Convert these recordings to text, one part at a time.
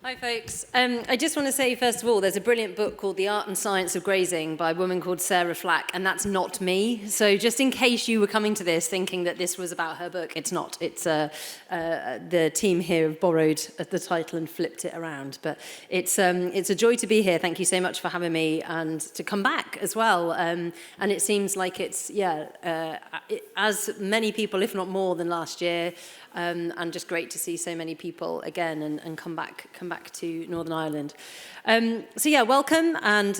Hi folks. I just want to say first of all there's a brilliant book called The Art and Science of Grazing by a woman called Sarah Flack, and that's not me. So just in case you were coming to this thinking that this was about her book, it's not. It's the team here have borrowed the title and flipped it around. But it's a joy to be here. Thank you so much for having me and to come back as well. And it seems like it's as many people, if not more than last year. And just great to see so many people again and come back to Northern Ireland. Welcome. And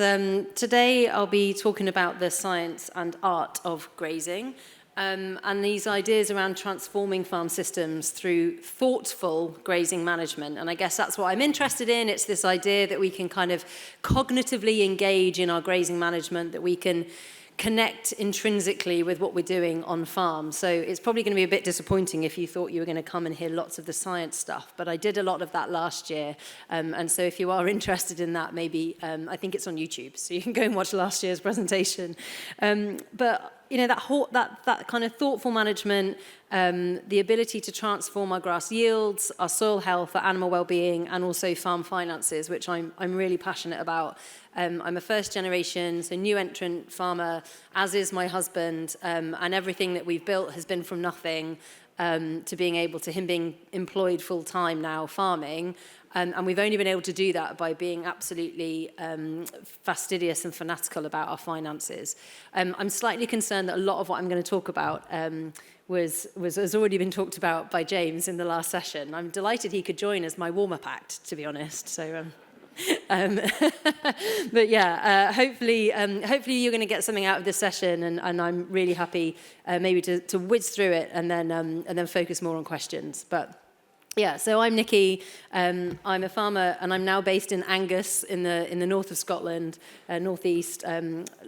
today I'll be talking about the science and art of grazing and these ideas around transforming farm systems through thoughtful grazing management. And I guess that's what I'm interested in. It's this idea that we can kind of cognitively engage in our grazing management, that we can connect intrinsically with what we're doing on farm. So it's probably going to be a bit disappointing if you thought you were going to come and hear lots of the science stuff, but I did a lot of that last year. And so if you are interested in that, maybe, I think it's on YouTube, so you can go and watch last year's presentation. But you know, that kind of thoughtful management, the ability to transform our grass yields, our soil health, our animal well-being, and also farm finances, which I'm really passionate about. I'm a first generation, so new entrant farmer, as is my husband, and everything that we've built has been from nothing to being able to him being employed full time now farming. And we've only been able to do that by being absolutely fastidious and fanatical about our finances. I'm slightly concerned that a lot of what I'm going to talk about has already been talked about by James in the last session. I'm delighted he could join as my warm-up act, to be honest. So, but yeah, hopefully you're going to get something out of this session, and I'm really happy maybe to whiz through it and then focus more on questions. But yeah, so I'm Nikki. I'm a farmer, and I'm now based in Angus, in the north of Scotland, northeast.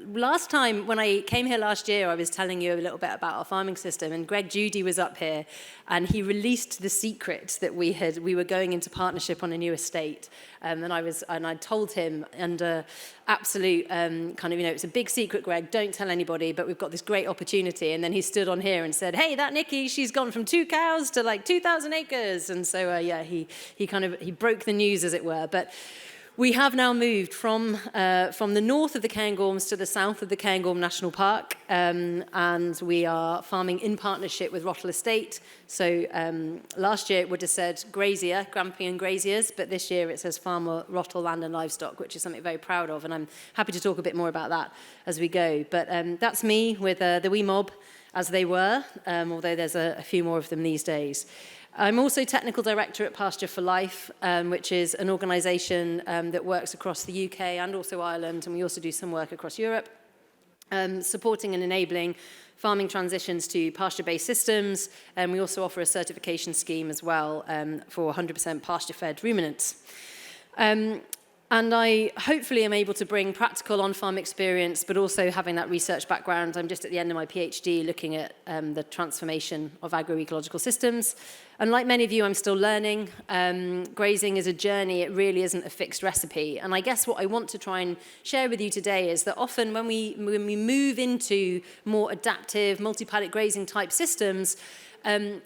Last time, when I came here last year, I was telling you a little bit about our farming system, and Greg Judy was up here, and he released the secret that we were going into partnership on a new estate. And I told him under absolute it's a big secret, Greg, don't tell anybody, but we've got this great opportunity. And then he stood on here and said, hey, that Nikki, she's gone from 2 cows to like 2,000 acres. And so, he broke the news, as it were. But we have now moved from the north of the Cairngorms to the south of the Cairngorm National Park, and we are farming in partnership with Rottal Estate. So last year it would have said grazier, Grampian Graziers, but this year it says Farmer Rottal Land and Livestock, which is something very proud of, and I'm happy to talk a bit more about that as we go. But that's me with the wee mob, as they were, although there's a few more of them these days. I'm also Technical Director at Pasture for Life, which is an organisation that works across the UK and also Ireland, and we also do some work across Europe, supporting and enabling farming transitions to pasture-based systems, and we also offer a certification scheme as well for 100% pasture-fed ruminants. And I hopefully am able to bring practical on-farm experience, but also having that research background. I'm just at the end of my PhD looking at the transformation of agroecological systems. And like many of you, I'm still learning. Grazing is a journey. It really isn't a fixed recipe. And I guess what I want to try and share with you today is that often when we move into more adaptive, multi-paddock grazing type systems,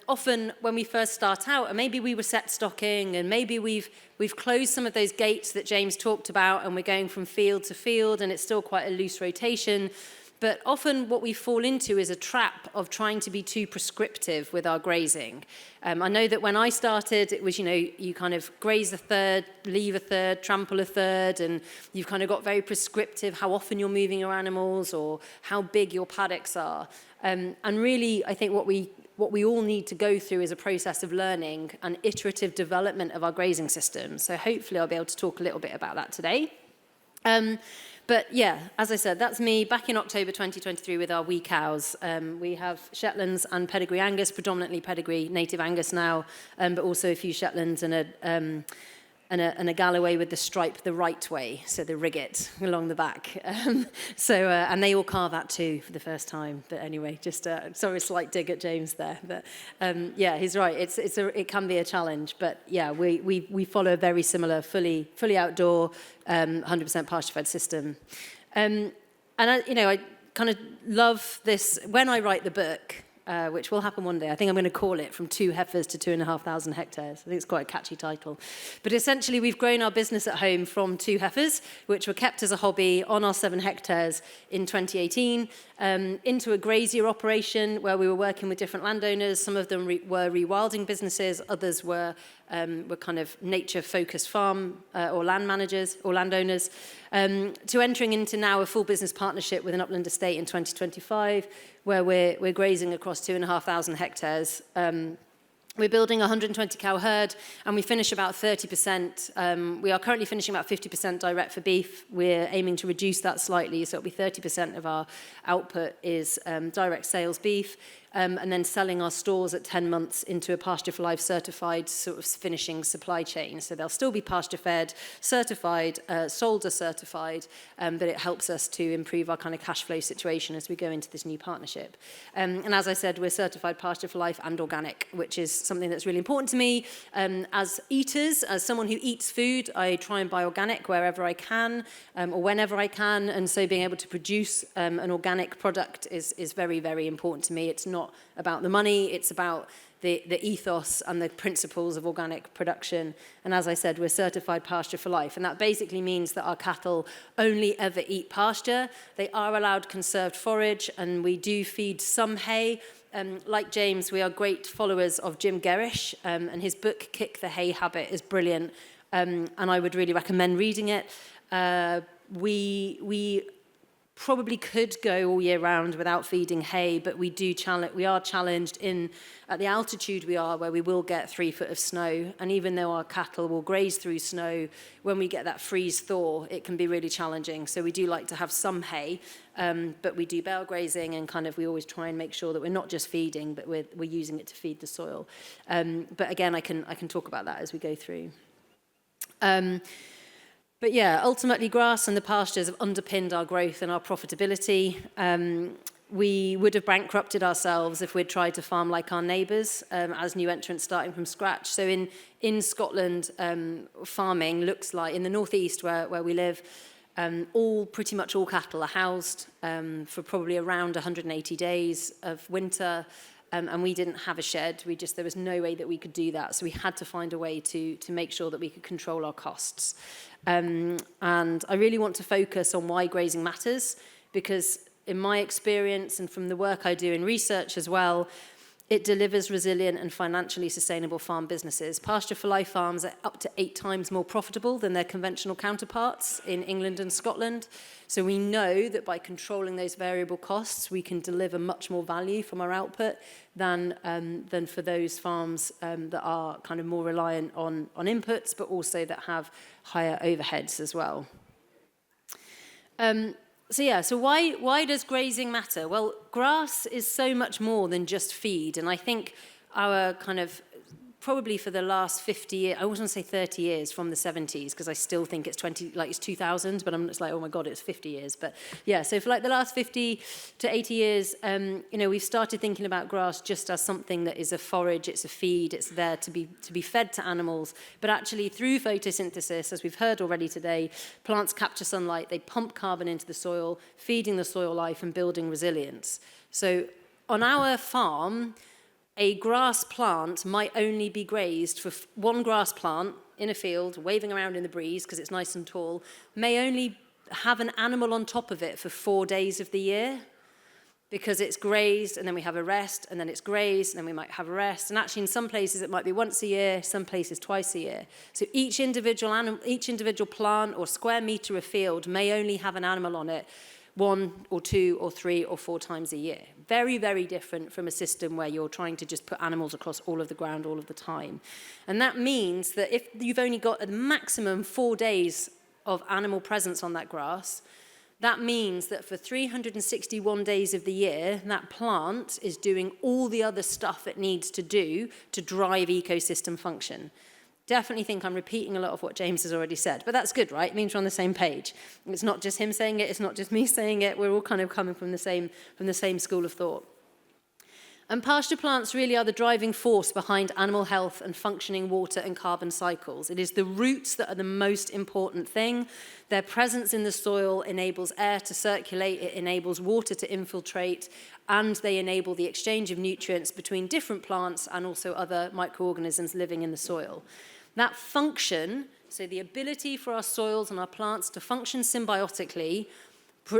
often when we first start out, and maybe we were set stocking, and maybe we've closed some of those gates that James talked about, and we're going from field to field, and it's still quite a loose rotation. But often what we fall into is a trap of trying to be too prescriptive with our grazing. I know that when I started, it was, you kind of graze a third, leave a third, trample a third, and you've kind of got very prescriptive how often you're moving your animals or how big your paddocks are. And really, I think what we all need to go through is a process of learning and iterative development of our grazing system. So hopefully I'll be able to talk a little bit about that today. But yeah, as I said, that's me back in October 2023 with our wee cows. We have Shetlands and Pedigree Angus, predominantly Pedigree native Angus now, but also a few Shetlands and a Galloway with the stripe the right way, so the rigget along the back. And they all carve that too for the first time. But anyway, just sorry, a slight dig at James there. But yeah, he's right. It can be a challenge. But yeah, we follow a very similar, fully outdoor, 100% pasture-fed system. And I kind of love this. When I write the book, which will happen one day. I think I'm going to call it From 2 Heifers to 2,500 Hectares. I think it's quite a catchy title. But essentially, we've grown our business at home from 2 heifers, which were kept as a hobby on our 7 hectares in 2018, into a grazier operation where we were working with different landowners. Some of them were rewilding businesses, others were kind of nature-focused farm or land managers or landowners, to entering into now a full business partnership with an upland estate in 2025, where we're grazing across 2,500 hectares. We're building a 120 cow herd, and we finish about 30%. We are currently finishing about 50% direct for beef. We're aiming to reduce that slightly, so it'll be 30% of our output is direct sales beef, and then selling our stores at 10 months into a Pasture for Life certified sort of finishing supply chain. So they'll still be pasture fed, certified, sold as certified, but it helps us to improve our kind of cash flow situation as we go into this new partnership. And as I said, we're certified Pasture for Life and organic, which is something that's really important to me. As eaters, as someone who eats food, I try and buy organic wherever I can, or whenever I can, and so being able to produce an organic product is very, very important to me. It's not about the money, it's about the ethos and the principles of organic production. And as I said, we're certified Pasture for Life, and that basically means that our cattle only ever eat pasture. They are allowed conserved forage, and we do feed some hay. Like James, we are great followers of Jim Gerrish, and his book, Kick the Hay Habit, is brilliant, and I would really recommend reading it. We probably could go all year round without feeding hay, but we are challenged at the altitude we are, where we will get 3 foot of snow, and even though our cattle will graze through snow, when we get that freeze thaw, it can be really challenging. So we do like to have some hay, but we do bale grazing, and kind of we always try and make sure that we're not just feeding, but we're using it to feed the soil. But again, I can talk about that as we go through. But yeah, ultimately, grass and the pastures have underpinned our growth and our profitability. We would have bankrupted ourselves if we'd tried to farm like our neighbours, as new entrants starting from scratch. So in Scotland, farming looks like, in the northeast where we live, pretty much all cattle are housed for probably around 180 days of winter. And we didn't have a shed. There was no way that we could do that. So we had to find a way to make sure that we could control our costs. And I really want to focus on why grazing matters, because in my experience and from the work I do in research as well, it delivers resilient and financially sustainable farm businesses. Pasture for Life farms are up to 8 times more profitable than their conventional counterparts in England and Scotland. So we know that by controlling those variable costs, we can deliver much more value from our output than for those farms that are kind of more reliant on inputs, but also that have higher overheads as well. So why does grazing matter? Well, grass is so much more than just feed, and I think our kind of probably for the last 50 years, I was going to say 30 years from the 70s, because I still think it's 2000, but I'm just like, oh my God, it's 50 years. But yeah, so for like the last 50 to 80 years, we've started thinking about grass just as something that is a forage, it's a feed, it's there to be fed to animals. But actually through photosynthesis, as we've heard already today, plants capture sunlight, they pump carbon into the soil, feeding the soil life and building resilience. So on our farm, a grass plant might only be grazed for one grass plant in a field, waving around in the breeze because it's nice and tall, may only have an animal on top of it for 4 days of the year, because it's grazed and then we have a rest, and then it's grazed and then we might have a rest. And actually in some places it might be once a year, some places twice a year. So each individual plant or square metre of field may only have an animal on it 1 or 2 or 3 or 4 times a year. Very, very different from a system where you're trying to just put animals across all of the ground all of the time. And that means that if you've only got a maximum 4 days of animal presence on that grass, that means that for 361 days of the year, that plant is doing all the other stuff it needs to do to drive ecosystem function. Definitely think I'm repeating a lot of what James has already said, but that's good, right? It means we're on the same page. It's not just him saying it, it's not just me saying it, we're all kind of coming from the same school of thought. And pasture plants really are the driving force behind animal health and functioning water and carbon cycles. It is the roots that are the most important thing. Their presence in the soil enables air to circulate, it enables water to infiltrate, and they enable the exchange of nutrients between different plants and also other microorganisms living in the soil. That function, so the ability for our soils and our plants to function symbiotically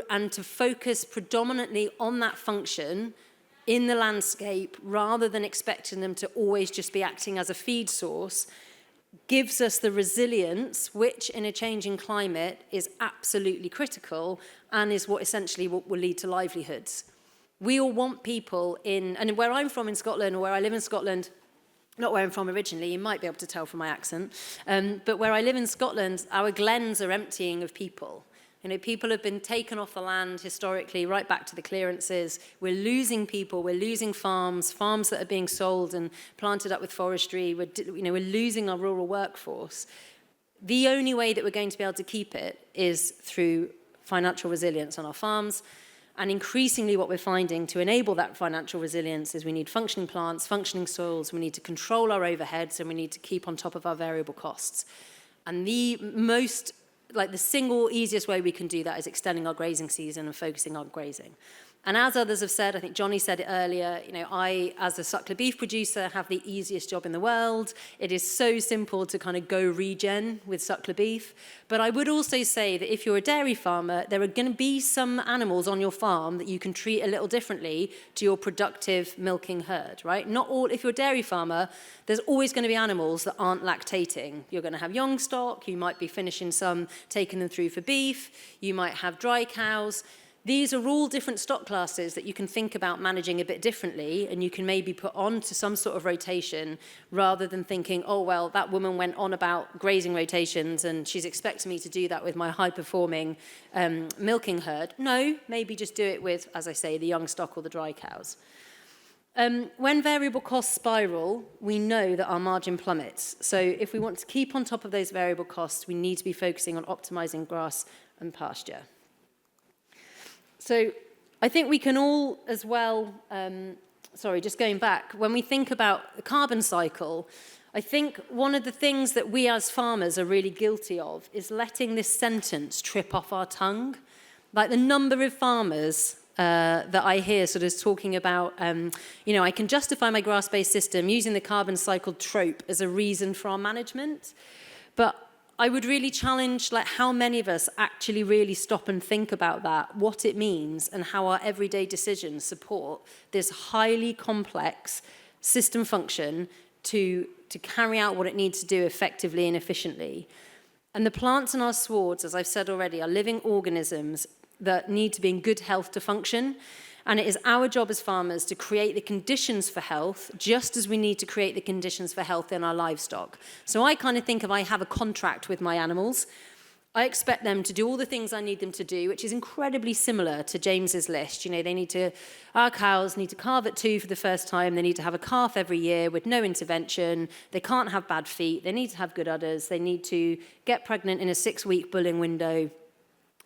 and to focus predominantly on that function in the landscape, rather than expecting them to always just be acting as a feed source, gives us the resilience, which in a changing climate is absolutely critical and is what essentially what will lead to livelihoods. We all want people in, and where I'm from in Scotland, or where I live in Scotland, not where I'm from originally, you might be able to tell from my accent, but where I live in Scotland, our glens are emptying of people. You know, people have been taken off the land historically, right back to the clearances. We're losing people, we're losing farms that are being sold and planted up with forestry. We're losing our rural workforce. The only way that we're going to be able to keep it is through financial resilience on our farms. And increasingly what we're finding to enable that financial resilience is we need functioning plants, functioning soils, we need to control our overheads, and we need to keep on top of our variable costs. And the single easiest way we can do that is extending our grazing season and focusing on grazing. And as others have said, I think Johnny said it earlier, I, as a suckler beef producer, have the easiest job in the world. It is so simple to kind of go regen with suckler beef. But I would also say that if you're a dairy farmer, there are going to be some animals on your farm that you can treat a little differently to your productive milking herd, right? Not all, if you're a dairy farmer, there's always going to be animals that aren't lactating. You're going to have young stock, you might be finishing some, taking them through for beef, you might have dry cows. These are all different stock classes that you can think about managing a bit differently, and you can maybe put on to some sort of rotation rather than thinking, oh, well, that woman went on about grazing rotations and she's expecting me to do that with my high-performing milking herd. No, maybe just do it with, as I say, the young stock or the dry cows. When variable costs spiral, we know that our margin plummets. So if we want to keep on top of those variable costs, we need to be focusing on optimizing grass and pasture. So I think we can all as well, just going back, when we think about the carbon cycle, I think one of the things that we as farmers are really guilty of is letting this sentence trip off our tongue. Like the number of farmers that I hear sort of talking about, I can justify my grass-based system using the carbon cycle trope as a reason for our management. But I would really challenge how many of us actually really stop and think about that, what it means, and how our everyday decisions support this highly complex system function to carry out what it needs to do effectively and efficiently. And the plants in our swards, as I've said already, are living organisms that need to be in good health to function. And it is our job as farmers to create the conditions for health, just as we need to create the conditions for health in our livestock. So I kind of think I have a contract with my animals. I expect them to do all the things I need them to do, which is incredibly similar to James's list. Our cows need to calve at 2 for the first time. They need to have a calf every year with no intervention. They can't have bad feet. They need to have good udders. They need to get pregnant in a 6-week bulling window.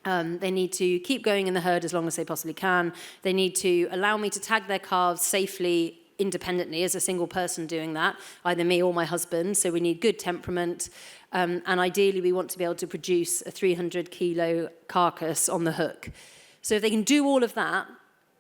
They need to keep going in the herd as long as they possibly can. They need to allow me to tag their calves safely, independently, as a single person doing that, either me or my husband. So we need good temperament. And ideally, we want to be able to produce a 300-kilo carcass on the hook. So if they can do all of that,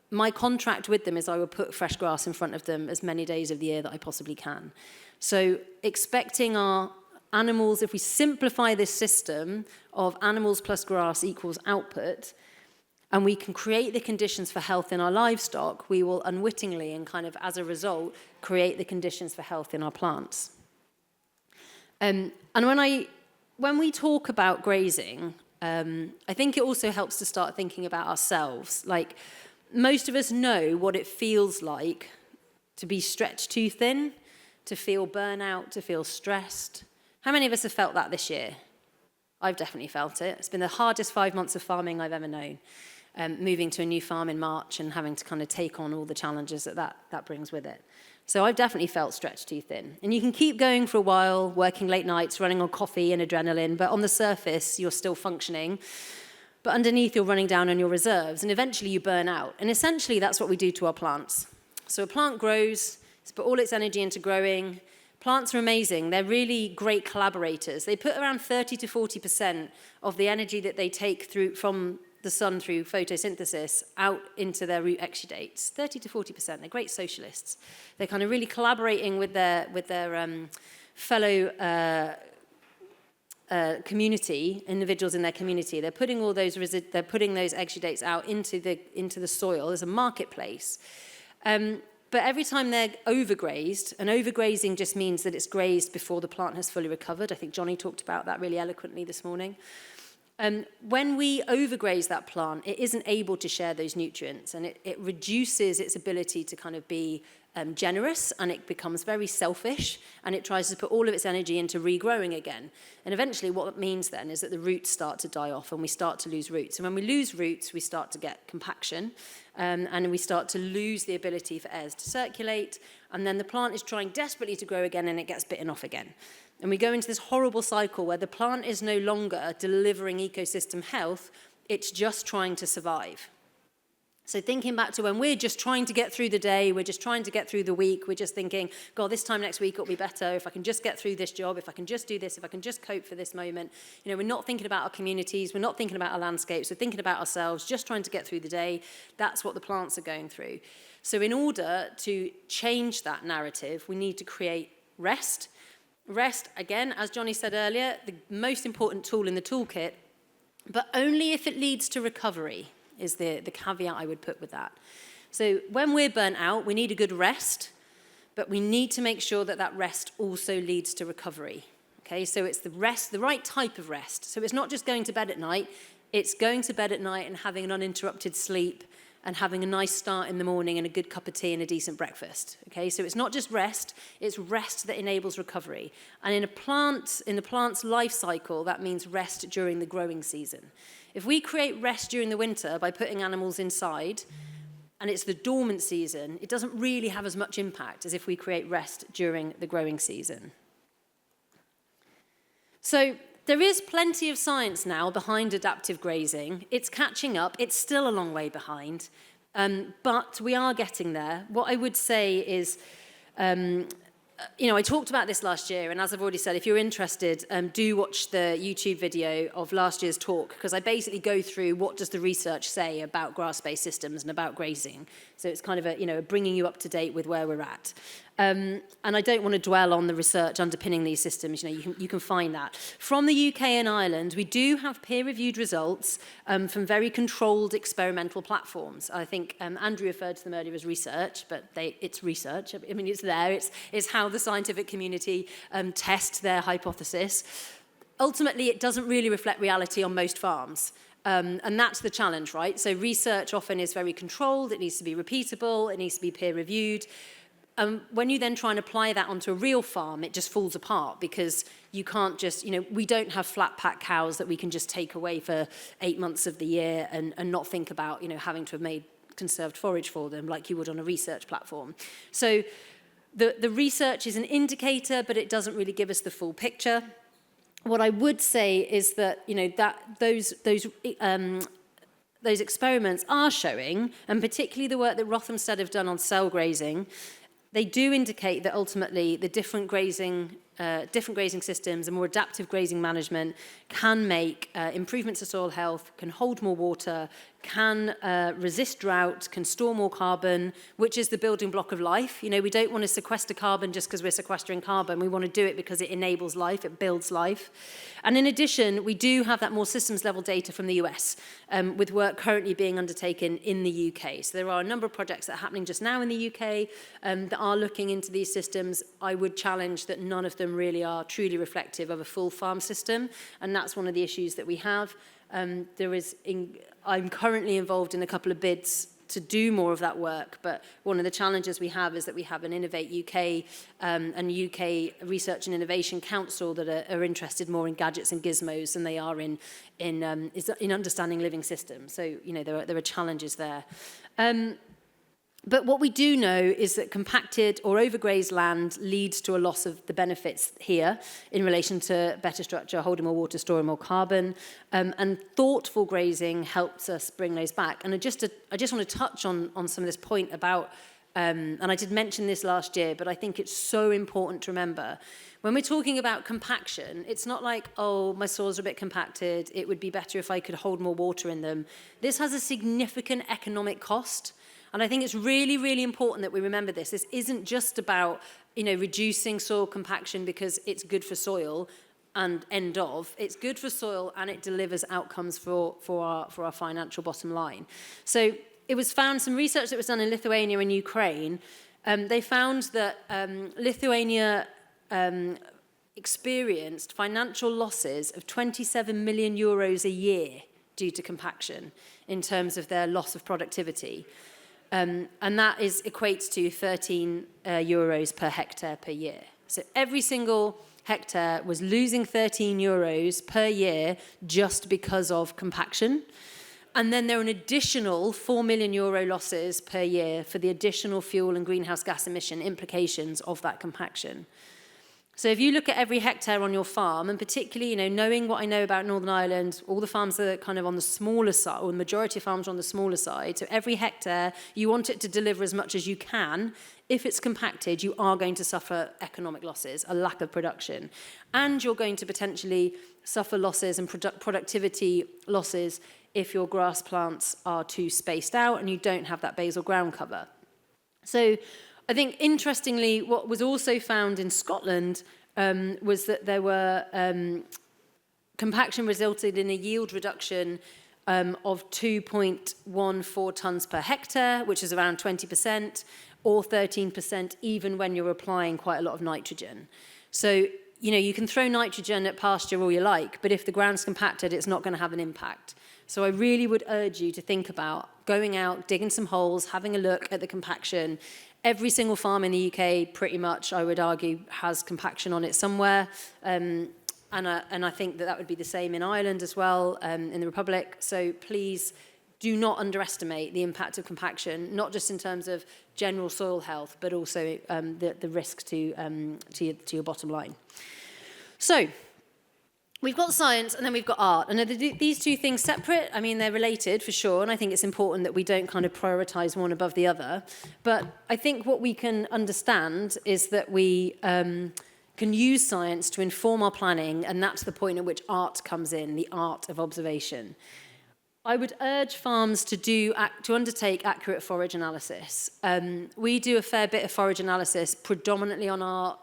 my contract with them is I will put fresh grass in front of them as many days of the year that I possibly can. So expecting our animals, if we simplify this system of animals plus grass equals output, and we can create the conditions for health in our livestock, we will unwittingly and kind of as a result create the conditions for health in our plants. And when we talk about grazing, I think it also helps to start thinking about ourselves. Like, most of us know what it feels like to be stretched too thin, to feel burnout, to feel stressed. How many of us have felt that this year? I've definitely felt it. It's been the hardest 5 months of farming I've ever known. Moving to a new farm in March and having to kind of take on all the challenges that brings with it. So I've definitely felt stretched too thin. And you can keep going for a while, working late nights, running on coffee and adrenaline, but on the surface, you're still functioning. But underneath, you're running down on your reserves, and eventually you burn out. And essentially, that's what we do to our plants. So a plant grows, it's put all its energy into growing. Plants are amazing. They're really great collaborators. They put around 30 to 40% of the energy that they take through from the sun through photosynthesis out into their root exudates. 30 to 40%. They're great socialists. They're kind of really collaborating with their fellow community, individuals in their community. They're putting all those they're putting those exudates out into the soil as a marketplace. But every time they're overgrazed, and overgrazing just means that it's grazed before the plant has fully recovered. I think Johnny talked about that really eloquently this morning. When we overgraze that plant, it isn't able to share those nutrients, and it reduces its ability to kind of be generous, and it becomes very selfish, and it tries to put all of its energy into regrowing again. And eventually what it means then is that the roots start to die off, and we start to lose roots. And when we lose roots, we start to get compaction, and we start to lose the ability for airs to circulate, and then the plant is trying desperately to grow again, and it gets bitten off again. And we go into this horrible cycle where the plant is no longer delivering ecosystem health, it's just trying to survive. So thinking back to when we're just trying to get through the day, we're just trying to get through the week, we're just thinking, God, this time next week it'll be better, if I can just get through this job, if I can just do this, if I can just cope for this moment. You know, we're not thinking about our communities, we're not thinking about our landscapes, we're thinking about ourselves, just trying to get through the day. That's what the plants are going through. So in order to change that narrative, we need to create rest. Rest, again, as Johnny said earlier, the most important tool in the toolkit, but only if it leads to recovery, is the caveat I would put with that. So when we're burnt out, we need a good rest, but we need to make sure that that rest also leads to recovery. Okay, so it's the rest, the right type of rest. So it's not just going to bed at night, it's going to bed at night and having an uninterrupted sleep and having a nice start in the morning and a good cup of tea and a decent breakfast. Okay, so it's not just rest, it's rest that enables recovery. And in the plant's life cycle, that means rest during the growing season. If we create rest during the winter by putting animals inside, and it's the dormant season, it doesn't really have as much impact as if we create rest during the growing season. So there is plenty of science now behind adaptive grazing. It's catching up. It's still a long way behind, but we are getting there. What I would say is, I talked about this last year, and as I've already said, if you're interested, do watch the YouTube video of last year's talk, because I basically go through what does the research say about grass-based systems and about grazing. So it's kind of bringing you up to date with where we're at. And I don't want to dwell on the research underpinning these systems. You can find that. From the UK and Ireland, we do have peer-reviewed results from very controlled experimental platforms. I think Andrew referred to them earlier as research, but it's research. I mean, it's there. It's how the scientific community test their hypothesis. Ultimately, it doesn't really reflect reality on most farms. And that's the challenge, right? So research often is very controlled. It needs to be repeatable. It needs to be peer-reviewed. When you then try and apply that onto a real farm, it just falls apart, because you can't just, we don't have flat pack cows that we can just take away for 8 months of the year and not think about, having to have made conserved forage for them like you would on a research platform. So the research is an indicator, but it doesn't really give us the full picture. What I would say is that, those experiments are showing, and particularly the work that Rothamsted have done on cell grazing, they do indicate that ultimately the different grazing systems and more adaptive grazing management can make improvements to soil health, can hold more water, can resist drought, can store more carbon, which is the building block of life. We don't want to sequester carbon just because we're sequestering carbon. We want to do it because it enables life, it builds life. And in addition, we do have that more systems level data from the US, with work currently being undertaken in the UK. So there are a number of projects that are happening just now in the UK that are looking into these systems. I would challenge that none of them really are truly reflective of a full farm system, and that's one of the issues that we have. I'm currently involved in a couple of bids to do more of that work, but one of the challenges we have is that we have an Innovate UK and UK Research and Innovation Council that are interested more in gadgets and gizmos than they are in understanding living systems. So there are challenges there. But what we do know is that compacted or overgrazed land leads to a loss of the benefits here in relation to better structure, holding more water, storing more carbon, and thoughtful grazing helps us bring those back. And I just want to touch on some of this point about and I did mention this last year, but I think it's so important to remember. When we're talking about compaction, it's not like, oh, my soils are a bit compacted, it would be better if I could hold more water in them. This has a significant economic cost. And I think it's really, really important that we remember this. This isn't just about, reducing soil compaction because it's good for soil and end of. It's good for soil and it delivers outcomes for our financial bottom line. So it was found, some research that was done in Lithuania and Ukraine, they found that Lithuania experienced financial losses of 27 million euros a year due to compaction in terms of their loss of productivity. And that equates to 13 euros per hectare per year. So every single hectare was losing 13 euros per year just because of compaction. And then there are an additional 4 million euro losses per year for the additional fuel and greenhouse gas emission implications of that compaction. So if you look at every hectare on your farm, and particularly, knowing what I know about Northern Ireland, all the farms are kind of on the smaller side, or the majority of farms are on the smaller side. So every hectare, you want it to deliver as much as you can. If it's compacted, you are going to suffer economic losses, a lack of production. And you're going to potentially suffer losses and productivity losses if your grass plants are too spaced out and you don't have that basal ground cover. So I think, interestingly, what was also found in Scotland was that there were compaction resulted in a yield reduction of 2.14 tonnes per hectare, which is around 20%, or 13% even when you're applying quite a lot of nitrogen. So, you can throw nitrogen at pasture all you like, but if the ground's compacted, it's not going to have an impact. So I really would urge you to think about going out, digging some holes, having a look at the compaction. Every single farm in the UK, pretty much, I would argue, has compaction on it somewhere. And I think that would be the same in Ireland as well, in the Republic. So please do not underestimate the impact of compaction, not just in terms of general soil health, but also the risk to your bottom line. So we've got science and then we've got art. And are these two things separate? I mean, they're related for sure. And I think it's important that we don't kind of prioritize one above the other. But I think what we can understand is that we can use science to inform our planning. And that's the point at which art comes in, the art of observation. I would urge farms to undertake accurate forage analysis. We do a fair bit of forage analysis predominantly on our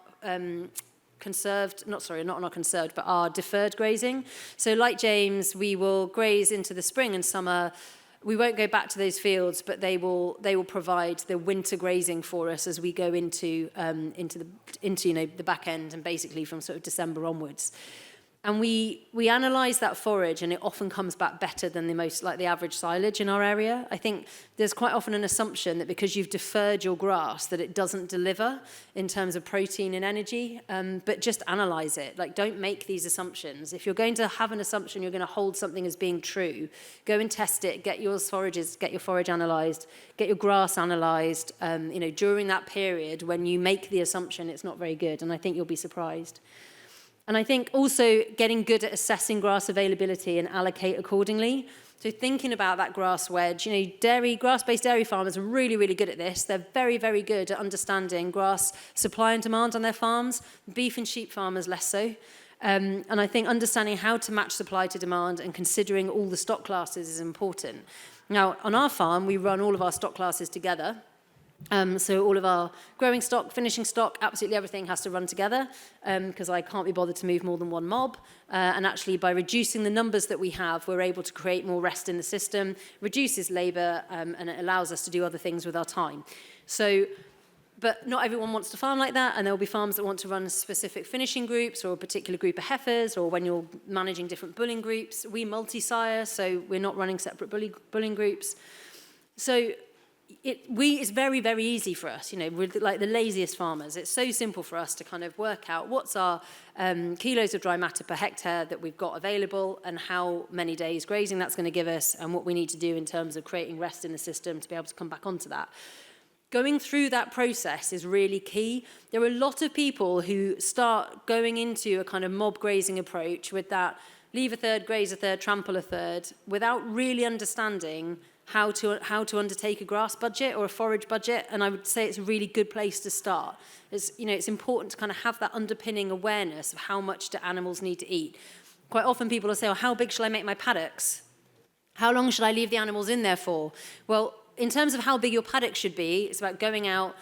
our deferred grazing. So like James, we will graze into the spring and summer. We won't go back to those fields, but they will provide the winter grazing for us as we go into the back end and basically from sort of December onwards. And we analyse that forage, and it often comes back better than the average silage in our area. I think there's quite often an assumption that because you've deferred your grass that it doesn't deliver in terms of protein and energy, but just analyse it. Don't make these assumptions. If you're going to have an assumption, you're going to hold something as being true, go and test it, get your forage analysed, get your grass analysed. During that period when you make the assumption, it's not very good, and I think you'll be surprised. And I think also getting good at assessing grass availability and allocate accordingly. So thinking about that grass wedge, grass-based dairy farmers are really, really good at this. They're very, very good at understanding grass supply and demand on their farms. Beef and sheep farmers less so. And I think understanding how to match supply to demand and considering all the stock classes is important. Now, on our farm, we run all of our stock classes together. So all of our growing stock, finishing stock, absolutely everything has to run together because I can't be bothered to move more than one mob. And actually by reducing the numbers that we have, we're able to create more rest in the system, reduces labour, and it allows us to do other things with our time. So, but not everyone wants to farm like that, and there will be farms that want to run specific finishing groups or a particular group of heifers, or when you're managing different bulling groups. We multi-sire, so we're not running separate bulling groups. So it's very, very easy for us, we're like the laziest farmers. It's so simple for us to kind of work out what's our kilos of dry matter per hectare that we've got available and how many days grazing that's going to give us and what we need to do in terms of creating rest in the system to be able to come back onto that. Going through that process is really key. There are a lot of people who start going into a kind of mob grazing approach with that leave a third, graze a third, trample a third, without really understanding how to undertake a grass budget or a forage budget, and I would say it's a really good place to start. It's important to kind of have that underpinning awareness of how much do animals need to eat. Quite often people will say, well, how big shall I make my paddocks? How long should I leave the animals in there for? Well, in terms of how big your paddock should be, it's about going out,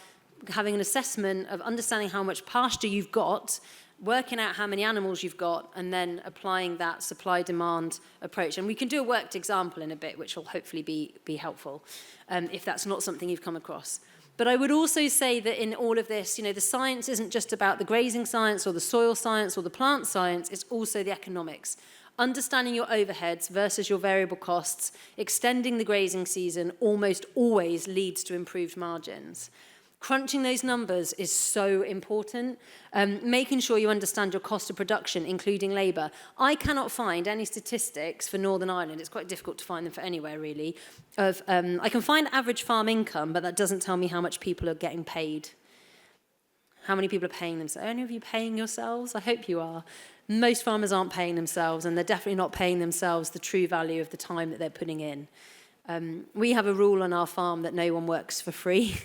having an assessment of understanding how much pasture you've got, working out how many animals you've got, and then applying that supply-demand approach. And we can do a worked example in a bit, which will hopefully be helpful, if that's not something you've come across. But I would also say that in all of this, the science isn't just about the grazing science or the soil science or the plant science, it's also the economics. Understanding your overheads versus your variable costs, extending the grazing season almost always leads to improved margins. Crunching those numbers is so important. Making sure you understand your cost of production, including labour. I cannot find any statistics for Northern Ireland. It's quite difficult to find them for anywhere, really. I can find average farm income, but that doesn't tell me how much people are getting paid. How many people are paying themselves? Are any of you paying yourselves? I hope you are. Most farmers aren't paying themselves, and they're definitely not paying themselves the true value of the time that they're putting in. We have a rule on our farm that no one works for free.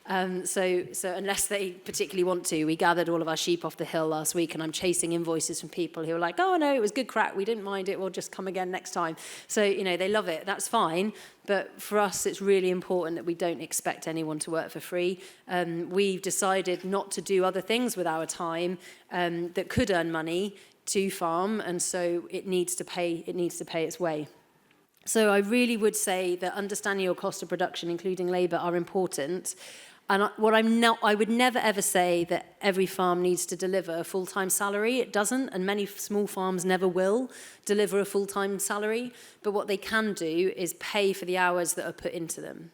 So unless they particularly want to, we gathered all of our sheep off the hill last week, and I'm chasing invoices from people who are like, oh no, it was good crack, we didn't mind it, we'll just come again next time. So, they love it, that's fine. But for us, it's really important that we don't expect anyone to work for free. We've decided not to do other things with our time that could earn money to farm, and so it needs to pay its way. So I really would say that understanding your cost of production, including labour, are important. And I would never ever say that every farm needs to deliver a full-time salary. It doesn't, and many small farms never will deliver a full-time salary. But what they can do is pay for the hours that are put into them.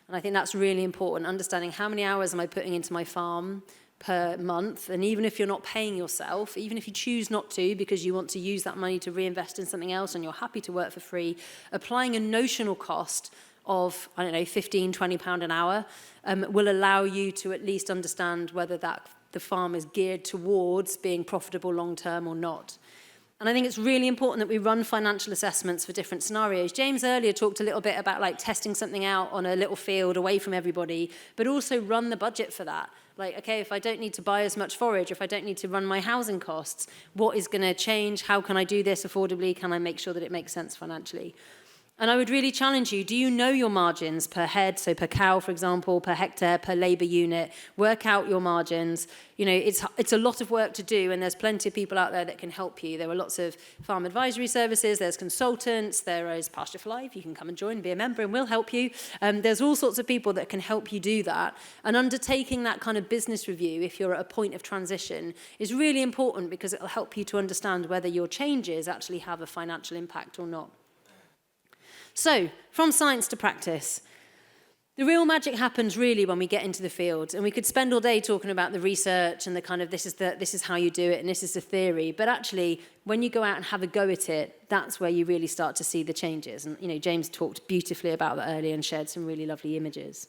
And I think that's really important, understanding how many hours am I putting into my farm per month. And even if you're not paying yourself, even if you choose not to because you want to use that money to reinvest in something else and you're happy to work for free, applying a notional cost of, I don't know, £15, £20 an hour will allow you to at least understand whether the farm is geared towards being profitable long-term or not. And I think it's really important that we run financial assessments for different scenarios. James earlier talked a little bit about testing something out on a little field away from everybody, but also run the budget for that. Okay, if I don't need to buy as much forage, if I don't need to run my housing costs, what is going to change? How can I do this affordably? Can I make sure that it makes sense financially? And I would really challenge you, do you know your margins per head, so per cow, for example, per hectare, per labour unit? Work out your margins. It's a lot of work to do, and there's plenty of people out there that can help you. There are lots of farm advisory services, there's consultants, there is Pasture for Life, you can come and join, be a member, and we'll help you. There's all sorts of people that can help you do that. And undertaking that kind of business review, if you're at a point of transition, is really important because it'll help you to understand whether your changes actually have a financial impact or not. So, from science to practice. The real magic happens really when we get into the field, and we could spend all day talking about the research and the kind of this is how you do it and this is the theory, but actually when you go out and have a go at it, that's where you really start to see the changes. And James talked beautifully about that earlier and shared some really lovely images.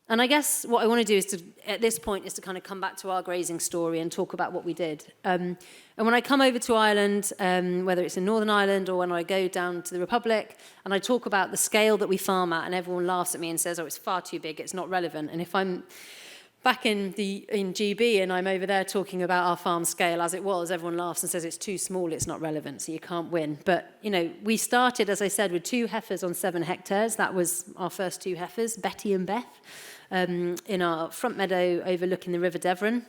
And I guess what I want to do at this point is to kind of come back to our grazing story and talk about what we did. And when I come over to Ireland, whether it's in Northern Ireland or when I go down to the Republic, and I talk about the scale that we farm at, and everyone laughs at me and says, oh, it's far too big, it's not relevant. And if I'm back in GB and I'm over there talking about our farm scale as it was, everyone laughs and says it's too small, it's not relevant, so you can't win. But, we started, as I said, with 2 heifers on 7 hectares. That was our first 2 heifers, Betty and Beth, in our front meadow overlooking the River Devon.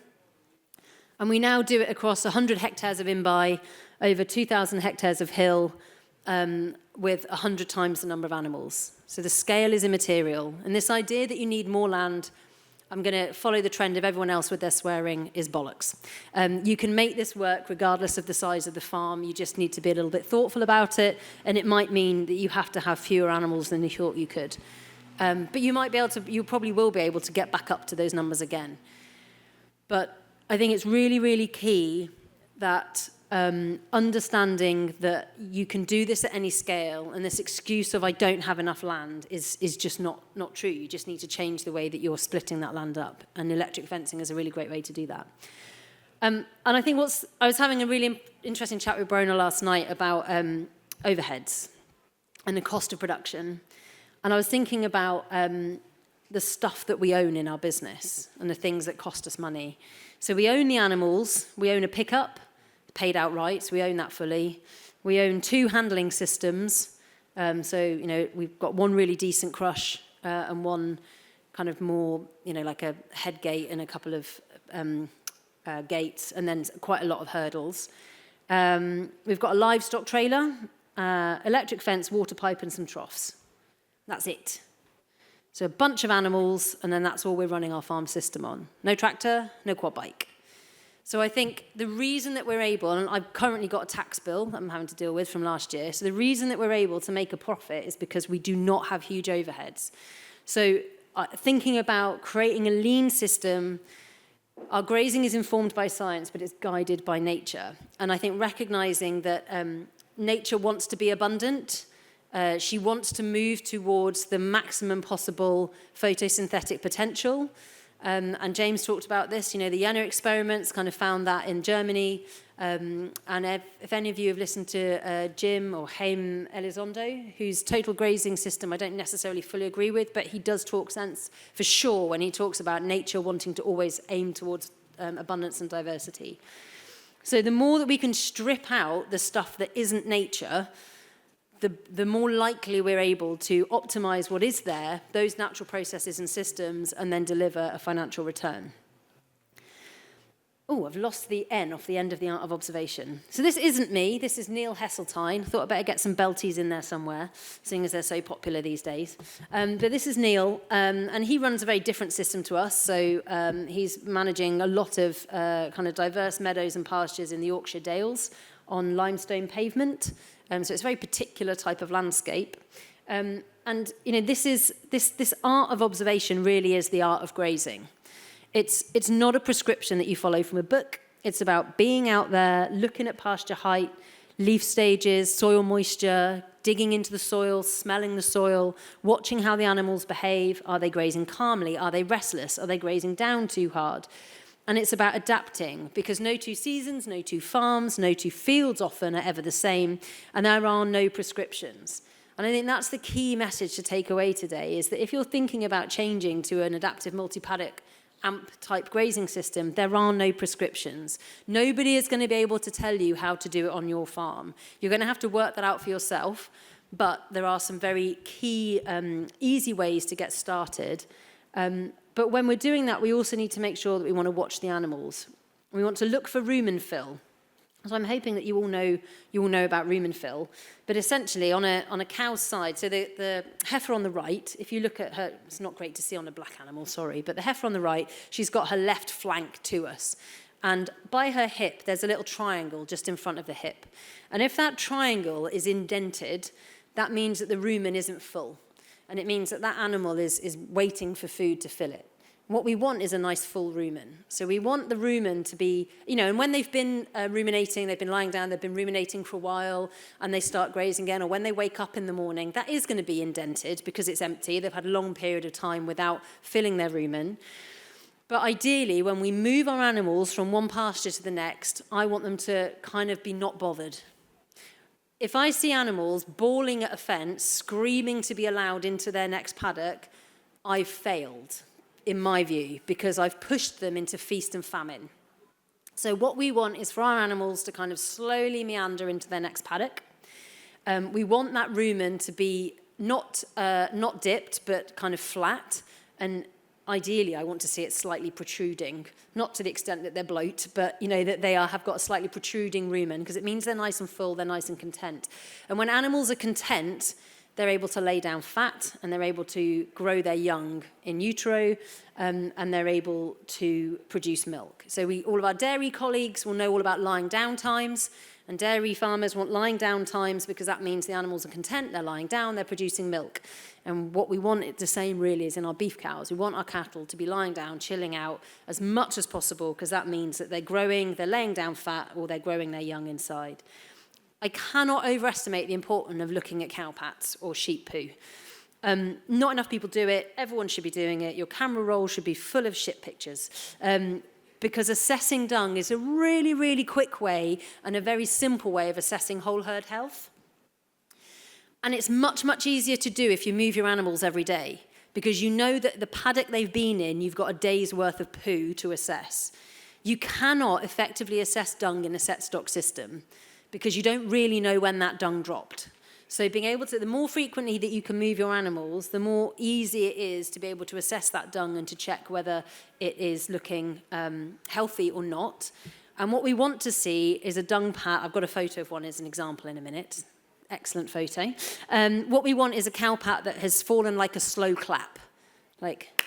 And we now do it across 100 hectares of imbi, over 2,000 hectares of hill, with 100 times the number of animals. So the scale is immaterial. And this idea that you need more land, I'm going to follow the trend of everyone else with their swearing, is bollocks. You can make this work regardless of the size of the farm. You just need to be a little bit thoughtful about it, and it might mean that you have to have fewer animals than you thought you could. But you probably will be able to get back up to those numbers again. But I think it's really, really key that understanding that you can do this at any scale, and this excuse of I don't have enough land is just not true. You just need to change the way that you're splitting that land up, and electric fencing is a really great way to do that. And I think I was having a really interesting chat with Brona last night about overheads and the cost of production. And I was thinking about the stuff that we own in our business and the things that cost us money. So we own the animals, we own a pickup, paid outright, so we own that fully. We own 2 handling systems. So, we've got one really decent crush and one kind of more, like a head gate and a couple of gates, and then quite a lot of hurdles. We've got a livestock trailer, electric fence, water pipe, and some troughs. That's it. So a bunch of animals, and then that's all we're running our farm system on. No tractor, no quad bike. So I think the reason that we're able, and I've currently got a tax bill that I'm having to deal with from last year, so the reason that we're able to make a profit is because we do not have huge overheads. So thinking about creating a lean system, our grazing is informed by science, but it's guided by nature. And I think recognizing that nature wants to be abundant. She wants to move towards the maximum possible photosynthetic potential. And James talked about this, the Jena experiments kind of found that in Germany. And if any of you have listened to Jim or Haim Elizondo, whose total grazing system I don't necessarily fully agree with, but he does talk sense for sure when he talks about nature wanting to always aim towards abundance and diversity. So the more that we can strip out the stuff that isn't nature, the more likely we're able to optimize what is there, those natural processes and systems, and then deliver a financial return. Oh, I've lost the N off the end of the art of observation. So this isn't me, this is Neil Heseltine. I thought I'd better get some belties in there somewhere, seeing as they're so popular these days. But this is Neil, and he runs a very different system to us. So he's managing a lot of kind of diverse meadows and pastures in the Yorkshire Dales on limestone pavement. So it's a very particular type of landscape. And this art of observation really is the art of grazing. It's not a prescription that you follow from a book. It's about being out there, looking at pasture height, leaf stages, soil moisture, digging into the soil, smelling the soil, watching how the animals behave. Are they grazing calmly? Are they restless? Are they grazing down too hard? And it's about adapting, because no 2 seasons, no 2 farms, no 2 fields often are ever the same, and there are no prescriptions. And I think that's the key message to take away today, is that if you're thinking about changing to an adaptive multi-paddock AMP-type grazing system, there are no prescriptions. Nobody is going to be able to tell you how to do it on your farm. You're going to have to work that out for yourself, but there are some very key, easy ways to get started. But when we're doing that, we also need to make sure that we want to watch the animals. We want to look for rumen fill. So I'm hoping that you all know about rumen fill. But essentially, on a cow's side, so the heifer on the right, if you look at her, it's not great to see on a black animal, sorry, but the heifer on the right, she's got her left flank to us. And by her hip, there's a little triangle just in front of the hip. And if that triangle is indented, that means that the rumen isn't full. And it means that that animal is waiting for food to fill it. What we want is a nice full rumen. So we want the rumen to be, and when they've been ruminating, they've been lying down, they've been ruminating for a while, and they start grazing again, or when they wake up in the morning, that is going to be indented because it's empty. They've had a long period of time without filling their rumen. But ideally, when we move our animals from one pasture to the next, I want them to kind of be not bothered. If I see animals bawling at a fence, screaming to be allowed into their next paddock, I've failed, in my view, because I've pushed them into feast and famine. So what we want is for our animals to kind of slowly meander into their next paddock. We want that rumen to be not dipped, but kind of flat. And ideally, I want to see it slightly protruding, not to the extent that they're bloat, but that they have got a slightly protruding rumen, because it means they're nice and full, they're nice and content. And when animals are content, they're able to lay down fat, and they're able to grow their young in utero, and they're able to produce milk. So all of our dairy colleagues will know all about lying down times, and dairy farmers want lying down times because that means the animals are content, they're lying down, they're producing milk. And what we want, it's the same really as in our beef cows. We want our cattle to be lying down, chilling out as much as possible, because that means that they're growing, they're laying down fat, or they're growing their young inside. I cannot overestimate the importance of looking at cow pats or sheep poo. Not enough people do it. Everyone should be doing it. Your camera roll should be full of shit pictures. Because assessing dung is a really, really quick way and a very simple way of assessing whole herd health. And it's much, much easier to do if you move your animals every day, because you know that the paddock they've been in, you've got a day's worth of poo to assess. You cannot effectively assess dung in a set stock system because you don't really know when that dung dropped. So being able to, the more frequently that you can move your animals, the more easy it is to be able to assess that dung and to check whether it is looking healthy or not. And what we want to see is a dung pat. I've got a photo of one as an example in a minute. Excellent photo. What we want is a cow pat that has fallen like a slow clap. Like,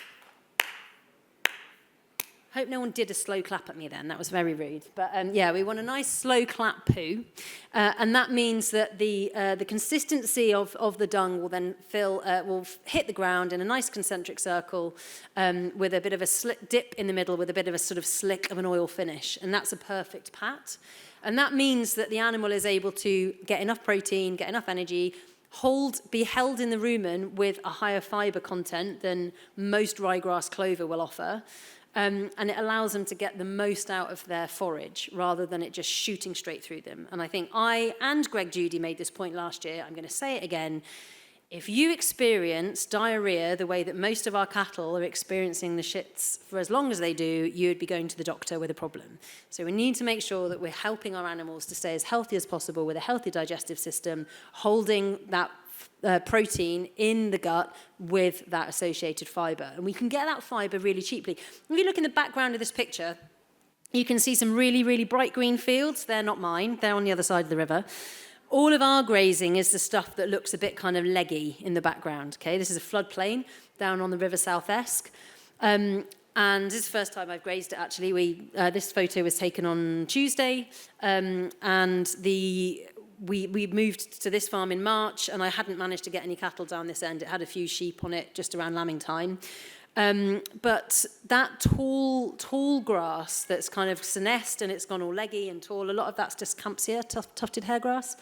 hope no one did a slow clap at me then. That was very rude. But yeah, we want a nice slow clap poo. And that means that the consistency of the dung will then will hit the ground in a nice concentric circle with a bit of a slick dip in the middle with a bit of a sort of slick of an oil finish. And that's a perfect pat. And that means that the animal is able to get enough protein, get enough energy, be held in the rumen with a higher fibre content than most ryegrass clover will offer. And it allows them to get the most out of their forage rather than it just shooting straight through them. And I think I and Greg Judy made this point last year. I'm going to say it again. If you experience diarrhea the way that most of our cattle are experiencing the shits for as long as they do, you'd be going to the doctor with a problem. So we need to make sure that we're helping our animals to stay as healthy as possible with a healthy digestive system, holding that protein in the gut with that associated fibre. And we can get that fibre really cheaply. If you look in the background of this picture, you can see some really, really bright green fields. They're not mine. They're on the other side of the river. All of our grazing is the stuff that looks a bit kind of leggy in the background. Okay, this is a floodplain down on the River South Esk. And this is the first time I've grazed it, actually. This photo was taken on Tuesday. And we moved to this farm in March, and I hadn't managed to get any cattle down this end. It had a few sheep on it just around lambing time. But that tall grass that's kind of senesced and it's gone all leggy and tall, a lot of that's just Campsia, tufted hairgrass.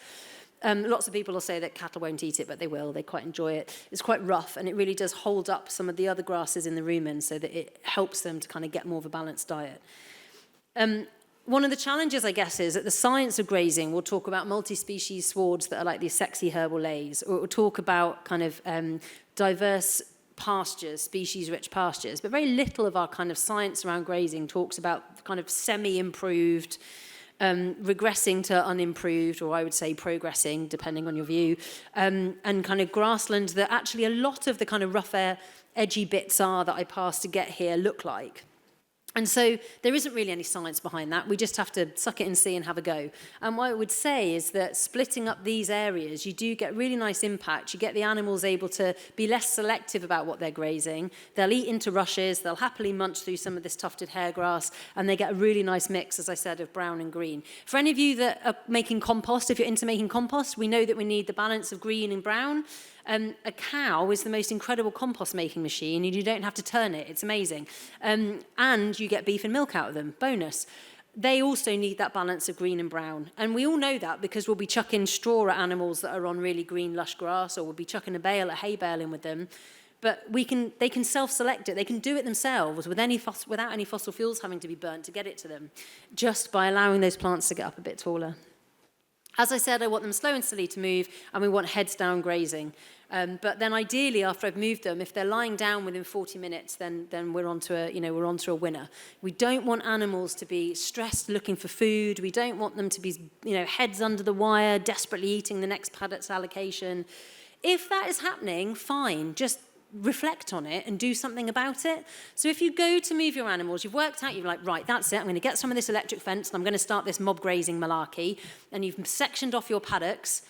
Lots of people will say that cattle won't eat it, but they will. They quite enjoy it. It's quite rough, and it really does hold up some of the other grasses in the rumen so that it helps them to kind of get more of a balanced diet. One of the challenges, I guess, is that the science of grazing will talk about multi-species swards that are like these sexy herbal lays, or it will talk about kind of diverse pastures, species-rich pastures, but very little of our kind of science around grazing talks about kind of semi-improved, regressing to unimproved, or I would say progressing, depending on your view, and kind of grasslands that actually a lot of the kind of rougher, edgy bits are that I pass to get here look like. And so there isn't really any science behind that. We just have to suck it and see and have a go. And what I would say is that splitting up these areas, you do get really nice impact. You get the animals able to be less selective about what they're grazing. They'll eat into rushes. They'll happily munch through some of this tufted hairgrass. And they get a really nice mix, as I said, of brown and green. For any of you that are making compost, if you're into making compost, we know that we need the balance of green and brown. A cow is the most incredible compost making machine, and you don't have to turn it. It's amazing. And you get beef and milk out of them. Bonus. They also need that balance of green and brown. And we all know that because we'll be chucking straw at animals that are on really green, lush grass, or we'll be chucking a hay bale in with them. But they can self-select it. They can do it themselves without any fossil fuels having to be burnt to get it to them, just by allowing those plants to get up a bit taller. As I said, I want them slow and steady to move, and we want heads down grazing. But then ideally, after I've moved them, if they're lying down within 40 minutes, then we're onto a winner. We don't want animals to be stressed looking for food. We don't want them to be, heads under the wire, desperately eating the next paddock's allocation. If that is happening, fine. Just reflect on it and do something about it. So if you go to move your animals, you've worked out, you're like, right, that's it, I'm going to get some of this electric fence and I'm going to start this mob grazing malarkey, and you've sectioned off your paddocks,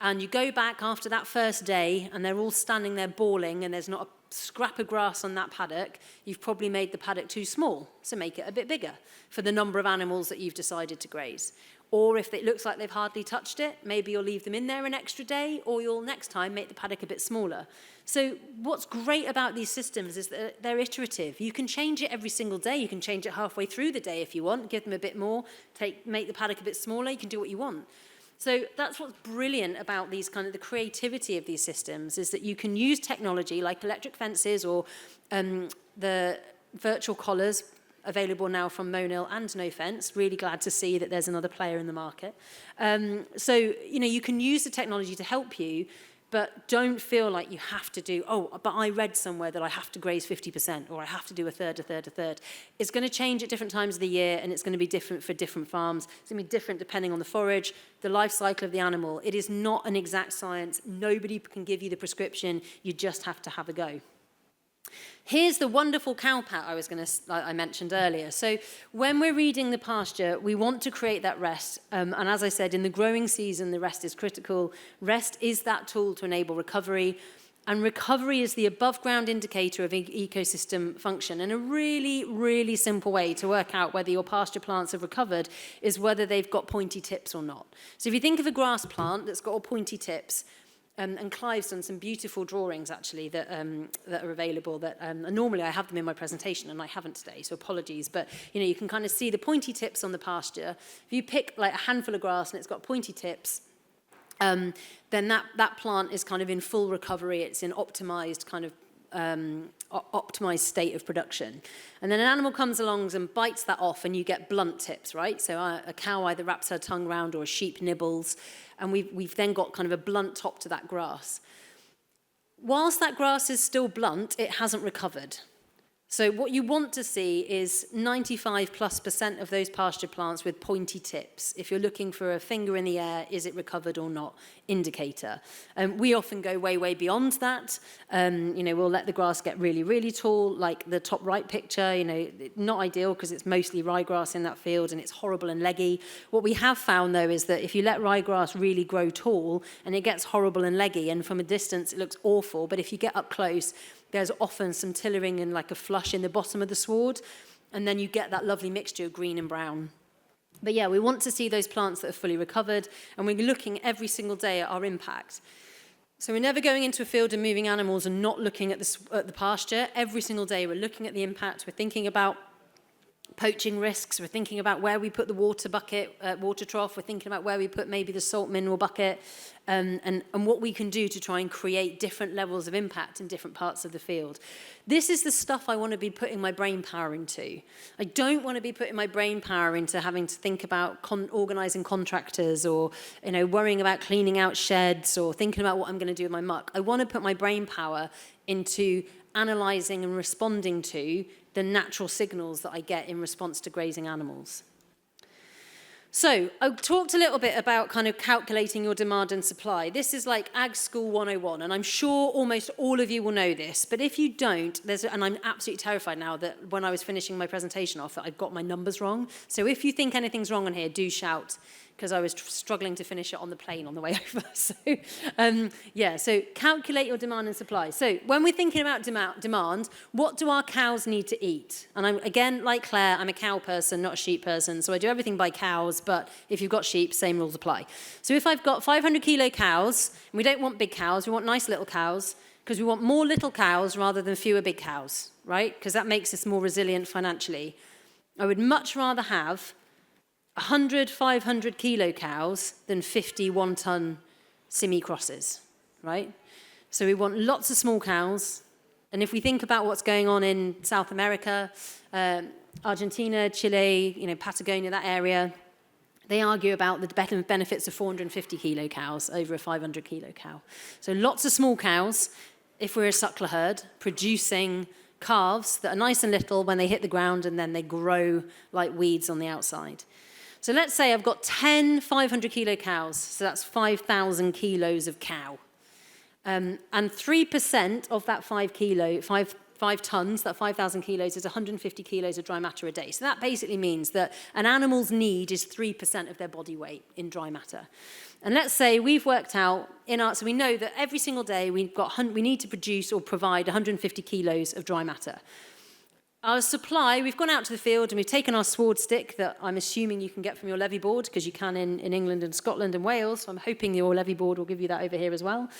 and you go back after that first day and they're all standing there bawling and there's not a scrap of grass on that paddock, you've probably made the paddock too small, so make it a bit bigger for the number of animals that you've decided to graze. Or if it looks like they've hardly touched it, maybe you'll leave them in there an extra day, or you'll next time make the paddock a bit smaller. So what's great about these systems is that they're iterative. You can change it every single day. You can change it halfway through the day if you want, give them a bit more, make the paddock a bit smaller. You can do what you want. So that's what's brilliant about these kind of the creativity of these systems, is that you can use technology like electric fences or the virtual collars available now from Monil and No Fence. Really glad to see that there's another player in the market. So, you can use the technology to help you, but don't feel like you have to do, oh, but I read somewhere that I have to graze 50% or I have to do a third, a third, a third. It's going to change at different times of the year, and it's going to be different for different farms. It's going to be different depending on the forage, the life cycle of the animal. It is not an exact science. Nobody can give you the prescription. You just have to have a go. Here's the wonderful cow pat I mentioned earlier. So when we're reading the pasture, we want to create that rest. And as I said, in the growing season, the rest is critical. Rest is that tool to enable recovery. And recovery is the above-ground indicator of ecosystem function. And a really, really simple way to work out whether your pasture plants have recovered is whether they've got pointy tips or not. So if you think of a grass plant that's got all pointy tips, and Clive's done some beautiful drawings, actually, that are available. And normally I have them in my presentation, and I haven't today, so apologies. But you can kind of see the pointy tips on the pasture. If you pick like a handful of grass and it's got pointy tips, then that plant is kind of in full recovery. It's in optimized kind of optimized state of production. And then an animal comes along and bites that off, and you get blunt tips, right? So a cow either wraps her tongue round or a sheep nibbles, and we've then got kind of a blunt top to that grass. Whilst that grass is still blunt, it hasn't recovered. So what you want to see is 95+% of those pasture plants with pointy tips. If you're looking for a finger in the air, is it recovered or not, indicator. We often go way, way beyond that. We'll let the grass get really, really tall, like the top right picture, not ideal because it's mostly ryegrass in that field and it's horrible and leggy. What we have found, though, is that if you let ryegrass really grow tall and it gets horrible and leggy, and from a distance it looks awful, but if you get up close, there's often some tillering and like a flush in the bottom of the sward, and then you get that lovely mixture of green and brown. But yeah, we want to see those plants that are fully recovered, and we're looking every single day at our impact. So we're never going into a field and moving animals and not looking at the pasture. Every single day we're looking at the impact. We're thinking about poaching risks. We're thinking about where we put the water bucket, water trough. We're thinking about where we put maybe the salt mineral bucket, and what we can do to try and create different levels of impact in different parts of the field. This is the stuff I want to be putting my brain power into. I don't want to be putting my brain power into having to think about organising contractors or worrying about cleaning out sheds or thinking about what I'm going to do with my muck. I want to put my brain power into analysing and responding to the natural signals that I get in response to grazing animals. So I talked a little bit about kind of calculating your demand and supply. This is like Ag School 101, and I'm sure almost all of you will know this, but if you don't, and I'm absolutely terrified now that when I was finishing my presentation off that I got my numbers wrong. So if you think anything's wrong on here, do shout, because I was struggling to finish it on the plane on the way over. So calculate your demand and supply. So when we're thinking about demand, what do our cows need to eat? And I'm, again, like Claire, I'm a cow person, not a sheep person, so I do everything by cows, but if you've got sheep, same rules apply. So if I've got 500 kilo cows, and we don't want big cows, we want nice little cows, because we want more little cows rather than fewer big cows, right? Because that makes us more resilient financially. I would much rather have 100, 500 kilo cows than 50 one-ton semi-crosses, right? So we want lots of small cows. And if we think about what's going on in South America, Argentina, Chile, Patagonia, that area, they argue about the benefits of 450 kilo cows over a 500 kilo cow. So lots of small cows, if we're a suckler herd, producing calves that are nice and little when they hit the ground, and then they grow like weeds on the outside. So let's say I've got 10 500 kilo cows, so that's 5,000 kilos of cow. And 3% of that 5 tons, that 5,000 kilos, is 150 kilos of dry matter a day. So that basically means that an animal's need is 3% of their body weight in dry matter. And let's say we've worked out, so we know that every single day we need to produce or provide 150 kilos of dry matter. Our supply, we've gone out to the field and we've taken our sward stick that I'm assuming you can get from your levy board, because you can in England and Scotland and Wales, so I'm hoping your levy board will give you that over here as well.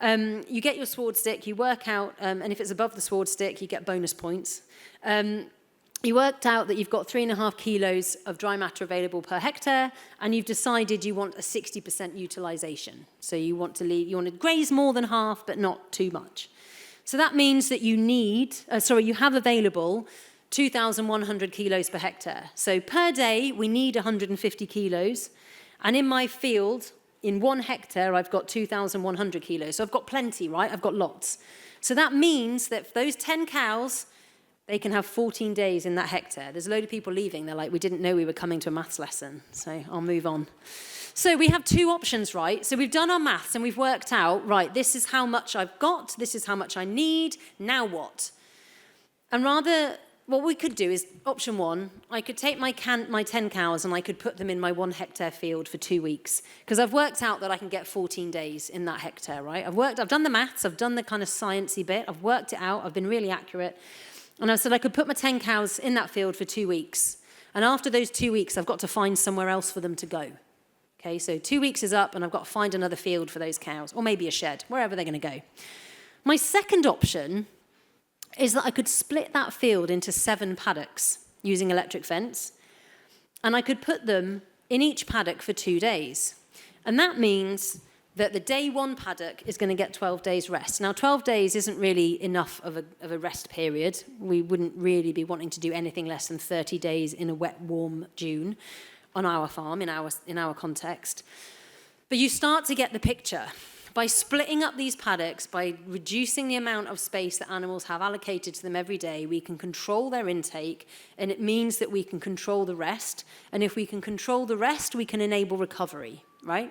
You get your sward stick, you work out, and if it's above the sward stick, you get bonus points. You worked out that you've got 3.5 kilos of dry matter available per hectare, and you've decided you want a 60% utilisation. So you want to graze more than half, but not too much. So that means that you have available 2,100 kilos per hectare. So per day, we need 150 kilos. And in my field, in 1 hectare, I've got 2,100 kilos. So I've got plenty, right? I've got lots. So that means that for those 10 cows, they can have 14 days in that hectare. There's a load of people leaving. They're like, we didn't know we were coming to a maths lesson. So I'll move on. So we have 2 options, right? So we've done our maths and we've worked out, right, this is how much I've got. This is how much I need. Now what? And rather, what we could do is, option 1, I could take my 10 cows and I could put them in my 1 hectare field for 2 weeks. Because I've worked out that I can get 14 days in that hectare, right? I've done the maths, I've done the kind of sciencey bit, I've worked it out, I've been really accurate. And I said I could put my 10 cows in that field for 2 weeks. And after those 2 weeks, I've got to find somewhere else for them to go. Okay, so 2 weeks is up and I've got to find another field for those cows, or maybe a shed, wherever they're going to go. My second option is that I could split that field into 7 paddocks using electric fence, and I could put them in each paddock for 2 days. And that means that the day 1 paddock is going to get 12 days rest. Now, 12 days isn't really enough of a rest period. We wouldn't really be wanting to do anything less than 30 days in a wet, warm June on our farm, in our context. But you start to get the picture. By splitting up these paddocks, by reducing the amount of space that animals have allocated to them every day, we can control their intake, and it means that we can control the rest. And if we can control the rest, we can enable recovery, right?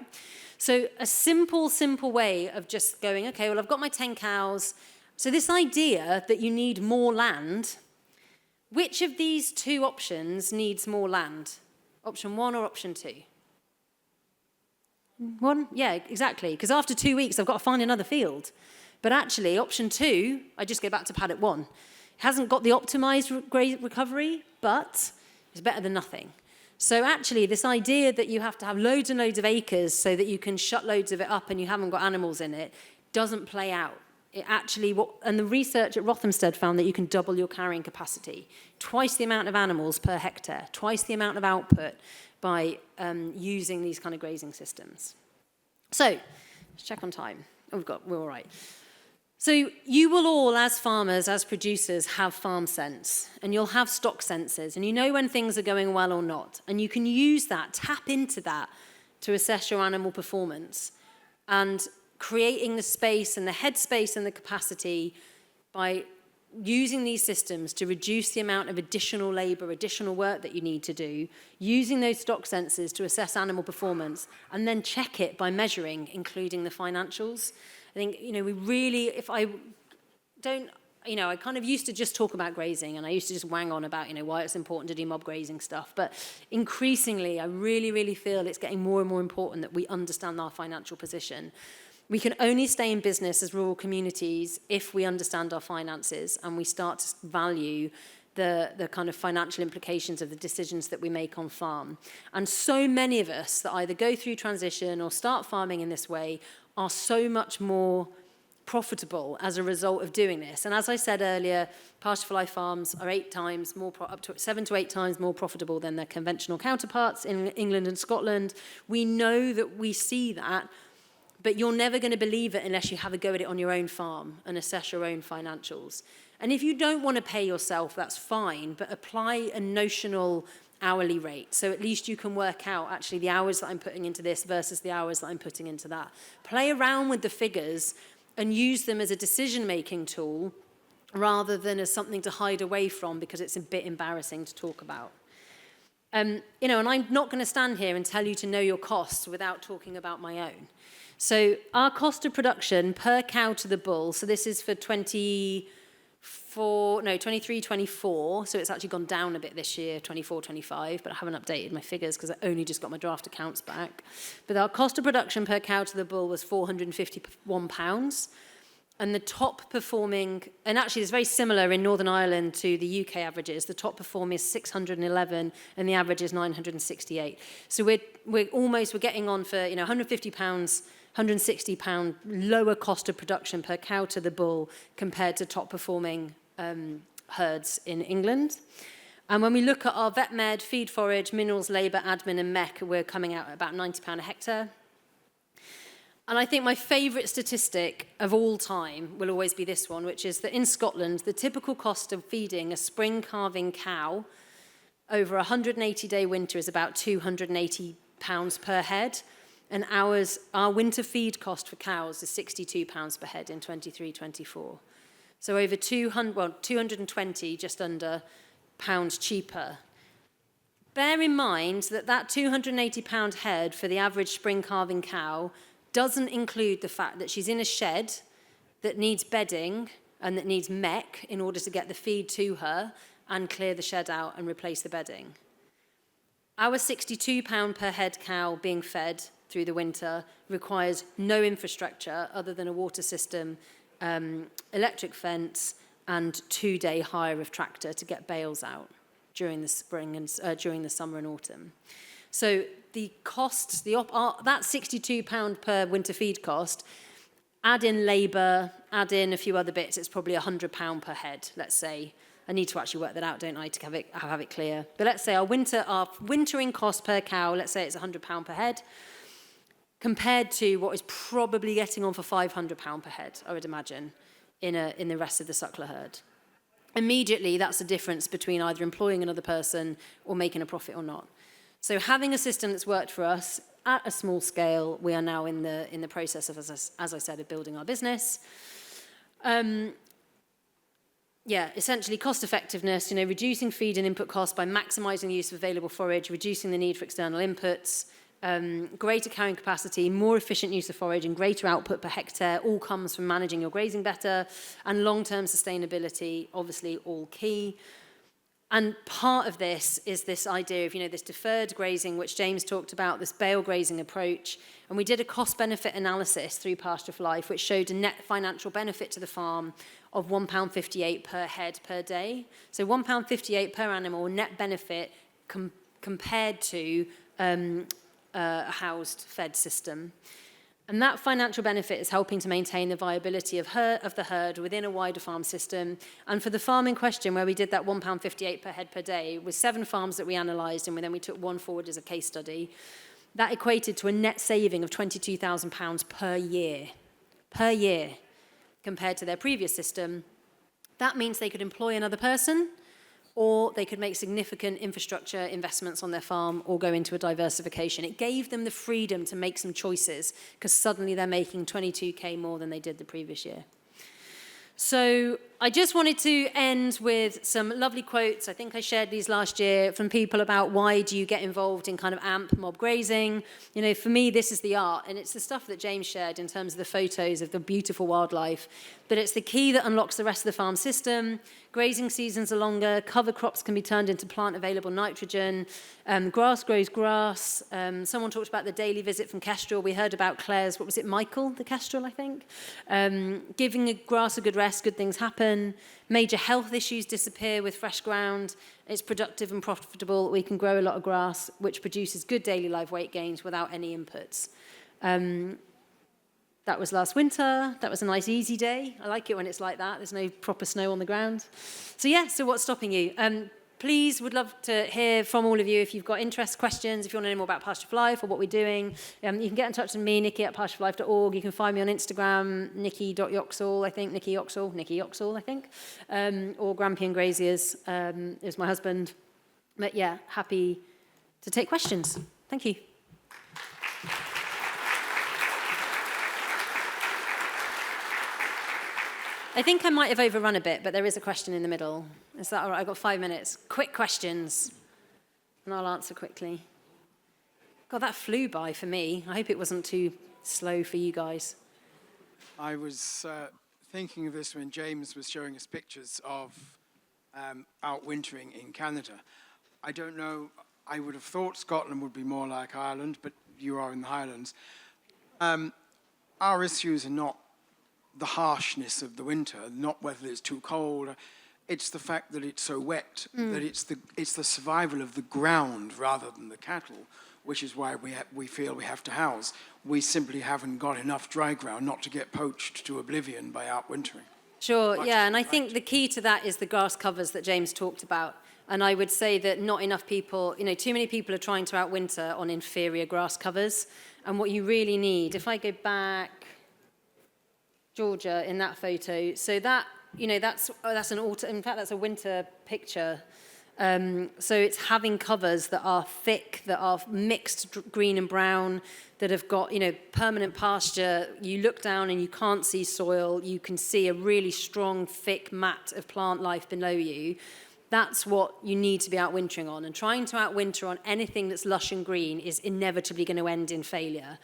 So a simple way of just going, okay, well, I've got my 10 cows. So this idea that you need more land, which of these 2 options needs more land? Option 1 or option 2? 1? Yeah, exactly. Because after 2 weeks, I've got to find another field. But actually, option 2, I just go back to paddock 1. It hasn't got the optimized recovery, but it's better than nothing. So actually, this idea that you have to have loads and loads of acres so that you can shut loads of it up and you haven't got animals in it doesn't play out. It actually, and the research at Rothamsted found that you can double your carrying capacity. Twice the amount of animals per hectare, twice the amount of output by using these kind of grazing systems. So, let's check on time. Oh, we're all right. So you will all, as farmers, as producers, have farm sense, and you'll have stock senses, and you know when things are going well or not, and you can use that, tap into that to assess your animal performance, and creating the space and the headspace and the capacity by using these systems to reduce the amount of additional labour, additional work that you need to do, using those stock senses to assess animal performance, and then check it by measuring, including the financials. I think, we really, if I don't, I kind of used to just talk about grazing, and I used to just wang on about, why it's important to do mob grazing stuff. But increasingly, I really, really feel it's getting more and more important that we understand our financial position. We can only stay in business as rural communities if we understand our finances and we start to value the kind of financial implications of the decisions that we make on farm. And so many of us that either go through transition or start farming in this way are so much more profitable as a result of doing this. And as I said earlier, Pasture for Life farms are 8 times more, up to 7 to 8 times more profitable than their conventional counterparts in England and Scotland. We know that we see that, but you're never going to believe it unless you have a go at it on your own farm and assess your own financials. And if you don't want to pay yourself, that's fine, but apply a notional hourly rate. So at least you can work out actually the hours that I'm putting into this versus the hours that I'm putting into that. Play around with the figures and use them as a decision-making tool rather than as something to hide away from because it's a bit embarrassing to talk about. And I'm not going to stand here and tell you to know your costs without talking about my own. So our cost of production per cow to the bull, so this is for 23-24, so it's actually gone down a bit this year, 24-25, but I haven't updated my figures because I only just got my draft accounts back. But our cost of production per cow to the bull was £451, and the top performing, and actually it's very similar in Northern Ireland to the UK averages, the top performing is 611 and the average is 968. So we're getting on for £150, £160 lower cost of production per cow to the bull compared to top performing herds in England. And when we look at our vet med, feed forage, minerals, labour, admin and mech, we're coming out at about £90 a hectare. And I think my favourite statistic of all time will always be this one, which is that in Scotland, the typical cost of feeding a spring calving cow over a 180-day winter is about £280 per head. and our winter feed cost for cows is £62 per head in 23-24. So over 220, just under, pounds cheaper. Bear in mind that that £280 head for the average spring calving cow doesn't include the fact that she's in a shed that needs bedding and that needs mech in order to get the feed to her and clear the shed out and replace the bedding. Our £62 per head cow being fed through the winter requires no infrastructure other than a water system, electric fence, and 2-day hire of tractor to get bales out during the spring and during the summer and autumn. So the costs, that £62 per winter feed cost, add in labour, add in a few other bits, it's probably £100 per head, let's say. I need to actually work that out, don't I, to have it clear. But let's say our wintering cost per cow, let's say it's £100 per head, compared to what is probably getting on for £500 per head, I would imagine, in the rest of the suckler herd. Immediately, that's the difference between either employing another person or making a profit or not. So having a system that's worked for us at a small scale, we are now in the process of, as I said, of building our business. Essentially cost effectiveness, reducing feed and input costs by maximising the use of available forage, reducing the need for external inputs, greater carrying capacity, more efficient use of forage, and greater output per hectare all comes from managing your grazing better, and long-term sustainability, obviously all key. And part of this is this idea of, this deferred grazing, which James talked about, this bale grazing approach. And we did a cost-benefit analysis through Pasture for Life, which showed a net financial benefit to the farm of £1.58 per head per day. So £1.58 per animal net benefit compared to a housed fed system. And that financial benefit is helping to maintain the viability of the herd within a wider farm system. And for the farm in question, where we did that £1.58 per head per day, with 7 farms that we analysed, and then we took one forward as a case study, that equated to a net saving of £22,000 per year, compared to their previous system. That means they could employ another person, or they could make significant infrastructure investments on their farm or go into a diversification. It gave them the freedom to make some choices because suddenly they're making 22k more than they did the previous year. So I just wanted to end with some lovely quotes. I think I shared these last year from people about why do you get involved in kind of AMP mob grazing. For me, this is the art, and it's the stuff that James shared in terms of the photos of the beautiful wildlife, but it's the key that unlocks the rest of the farm system. Grazing seasons are longer, cover crops can be turned into plant-available nitrogen, grass grows grass. Someone talked about the daily visit from Kestrel. We heard about Claire's, Michael, the Kestrel, I think. Giving grass a good rest, good things happen. Major health issues disappear with fresh ground. It's productive and profitable. We can grow a lot of grass, which produces good daily live weight gains without any inputs. That was last winter. That was a nice, easy day. I like it when it's like that. There's no proper snow on the ground. So what's stopping you? Please, would love to hear from all of you if you've got interest, questions, if you want to know more about Pasture for Life or what we're doing. You can get in touch with me, Nikki at pastureforlife.org. You can find me on Instagram, Nikki.Yoxall, I think, Nikki Yoxall, I think. Or Grampian Graziers is my husband. But happy to take questions. Thank you. I think I might have overrun a bit, but there is a question in the middle. Is that all right? I've got 5 minutes. Quick questions, and I'll answer quickly. God, that flew by for me. I hope it wasn't too slow for you guys. I was thinking of this when James was showing us pictures of outwintering in Canada. I don't know, I would have thought Scotland would be more like Ireland, but you are in the Highlands. Our issues are not the harshness of the winter, not whether it's too cold. It's the fact that it's so wet, that it's the survival of the ground rather than the cattle, which is why we feel we have to house. We simply haven't got enough dry ground not to get poached to oblivion by outwintering. Sure, and I think the key to that is the grass covers that James talked about. And I would say that not enough people, too many people are trying to outwinter on inferior grass covers. And what you really need, if I go back, Georgia in that photo. So that, that's an autumn. In fact, that's a winter picture. So it's having covers that are thick, that are mixed green and brown, that have got, permanent pasture. You look down and you can't see soil. You can see a really strong, thick mat of plant life below you. That's what you need to be outwintering on. And trying to outwinter on anything that's lush and green is inevitably going to end in failure.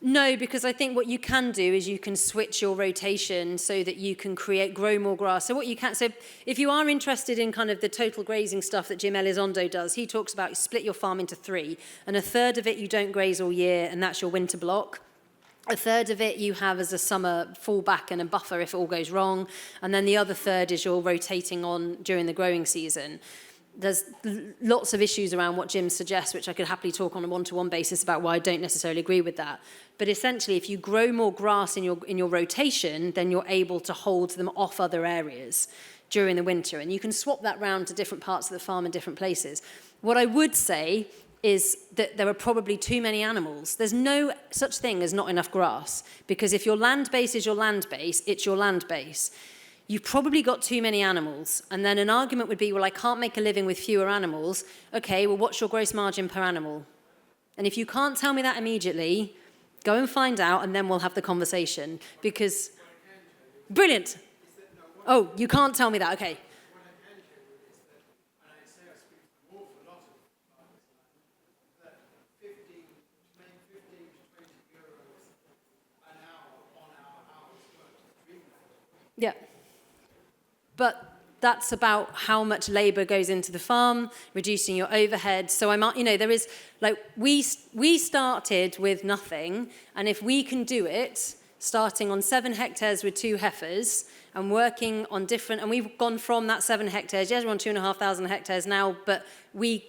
No, because I think what you can do is you can switch your rotation so that you can grow more grass. So if you are interested in kind of the total grazing stuff that Jim Elizondo does, he talks about you split your farm into 3, and a third of it you don't graze all year, and that's your winter block. A third of it you have as a summer fallback and a buffer if it all goes wrong, and then the other third is you're rotating on during the growing season. There's lots of issues around what Jim suggests, which I could happily talk on a one-to-one basis about why I don't necessarily agree with that. But essentially, if you grow more grass in your rotation, then you're able to hold them off other areas during the winter. And you can swap that round to different parts of the farm in different places. What I would say is that there are probably too many animals. There's no such thing as not enough grass, because if your land base is your land base, it's your land base. You've probably got too many animals. And then an argument would be, well, I can't make a living with fewer animals. Okay, well, what's your gross margin per animal? And if you can't tell me that immediately, go and find out, and then we'll have the conversation. Because, brilliant. Oh, you can't tell me that, okay. Yeah. But that's about how much labour goes into the farm, reducing your overhead. So there is, we started with nothing, and if we can do it, starting on 7 hectares with 2 heifers, and working on different, and we've gone from that 7 hectares, yes, we're on 2,500 hectares now, but we've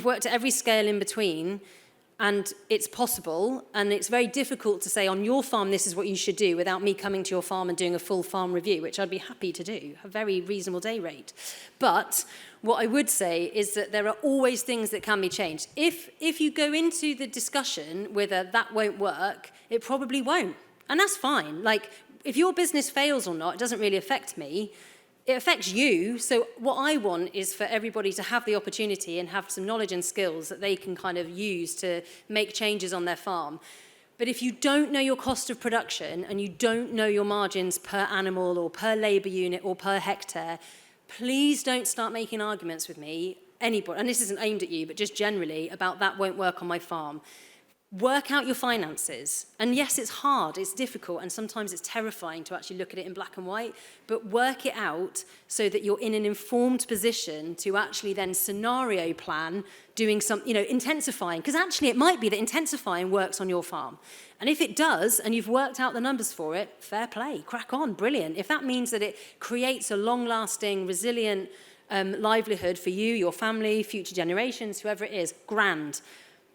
worked at every scale in between. And it's possible, and it's very difficult to say on your farm this is what you should do without me coming to your farm and doing a full farm review, which I'd be happy to do, a very reasonable day rate. But what I would say is that there are always things that can be changed. If you go into the discussion with that won't work, it probably won't. And that's fine. If your business fails or not, it doesn't really affect me. It affects you. So what I want is for everybody to have the opportunity and have some knowledge and skills that they can kind of use to make changes on their farm. But if you don't know your cost of production and you don't know your margins per animal or per labour unit or per hectare, please don't start making arguments with me, anybody, and this isn't aimed at you, but just generally, about that won't work on my farm. Work out your finances. And yes, it's hard, it's difficult, and sometimes it's terrifying to actually look at it in black and white, but work it out so that you're in an informed position to actually then scenario plan doing some, intensifying. Because actually it might be that intensifying works on your farm. And if it does, and you've worked out the numbers for it, fair play, crack on, brilliant. If that means that it creates a long-lasting, resilient livelihood for you, your family, future generations, whoever it is, grand.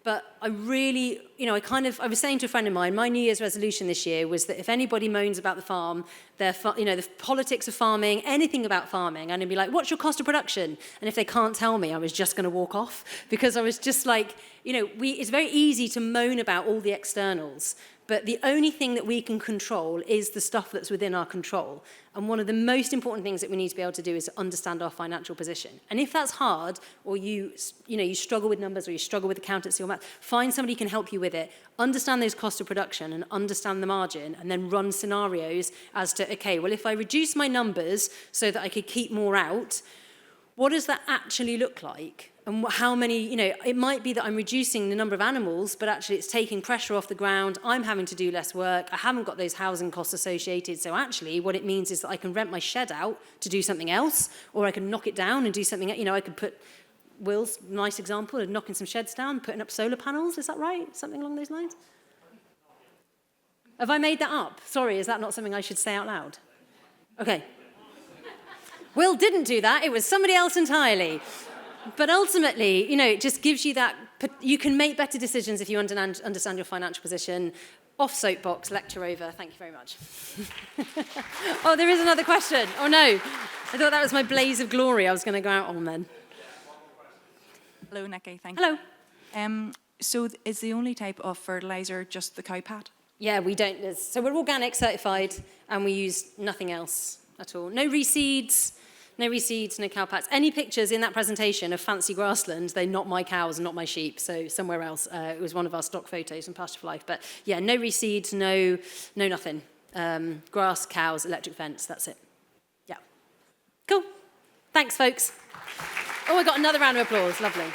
But I really, I was saying to a friend of mine, my New Year's resolution this year was that if anybody moans about the farm, the politics of farming, anything about farming, I'm going to be like, what's your cost of production? And if they can't tell me, I was just going to walk off, because I was just like, it's very easy to moan about all the externals, but the only thing that we can control is the stuff that's within our control. And one of the most important things that we need to be able to do is to understand our financial position. And if that's hard, or you struggle with numbers, or you struggle with accountancy or math, find somebody who can help you with it. Understand those costs of production and understand the margin, and then run scenarios as to, okay, well, if I reduce my numbers so that I could keep more out, what does that actually look like? And how many, it might be that I'm reducing the number of animals, but actually it's taking pressure off the ground. I'm having to do less work. I haven't got those housing costs associated. So actually what it means is that I can rent my shed out to do something else, or I can knock it down and do something, I could put, Will's nice example of knocking some sheds down, putting up solar panels. Is that right? Something along those lines? Have I made that up? Sorry, is that not something I should say out loud? Okay. Will didn't do that. It was somebody else entirely. But ultimately, it just gives you that, you can make better decisions if you understand your financial position. Off soapbox, lecture over. Thank you very much. Oh, there is another question. Oh, no. I thought that was my blaze of glory I was going to go out on then. Hello, Nikki. Thank you. Hello. So is the only type of fertiliser just the cow pat? Yeah, we don't. So we're organic certified, and we use nothing else. at all. No reseeds, no cow pats. Any pictures in that presentation of fancy grassland, they're not my cows and not my sheep, so somewhere else. It was one of our stock photos from Pasture for Life. But yeah, no reseeds, no nothing. Grass, cows, electric fence, that's it. Yeah. Cool. Thanks, folks. Oh, I got another round of applause. Lovely.